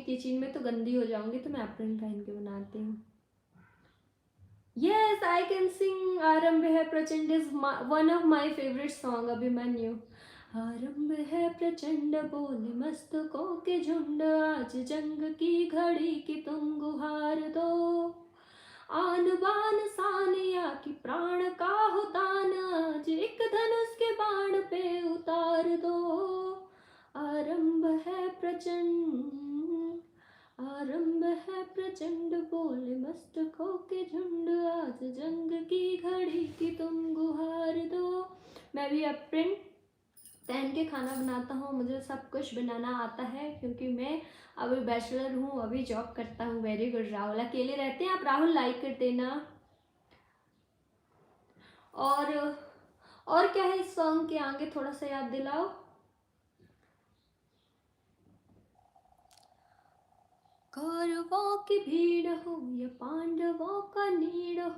Kitchen में तो गंदी हो जाऊंगी, तो मैं एप्रन पहन के बनाती हूँ। Yes, I can sing आरंभ है प्रचंड is one of my favorite song Abhimanyu. आरंभ है प्रचंड बोले मस्तकों के झुंड, आज जंग की घड़ी की तुम गुहार दो। आन बान शान या कि प्राण का हो दान, आज एक धनुष के बाण पे उतार दो। आरंभ है प्रचंड, आरंभ है प्रचंड बोले मस्तकों के झुंड, आज जंग की घड़ी की तुम गुहार दो। मैं भी एप्रन पहन के खाना बनाता हूँ, मुझे सब कुछ बनाना आता है क्योंकि मैं अभी बैचलर हूँ, अभी जॉब करता हूँ। वेरी गुड राहुल, अकेले रहते हैं आप? राहुल लाइक कर देना। और क्या है इस सॉन्ग के आगे, थोड़ा सा याद दिलाओ। कौरवों की भीड़ हो या पांडवों का नीड़ हो,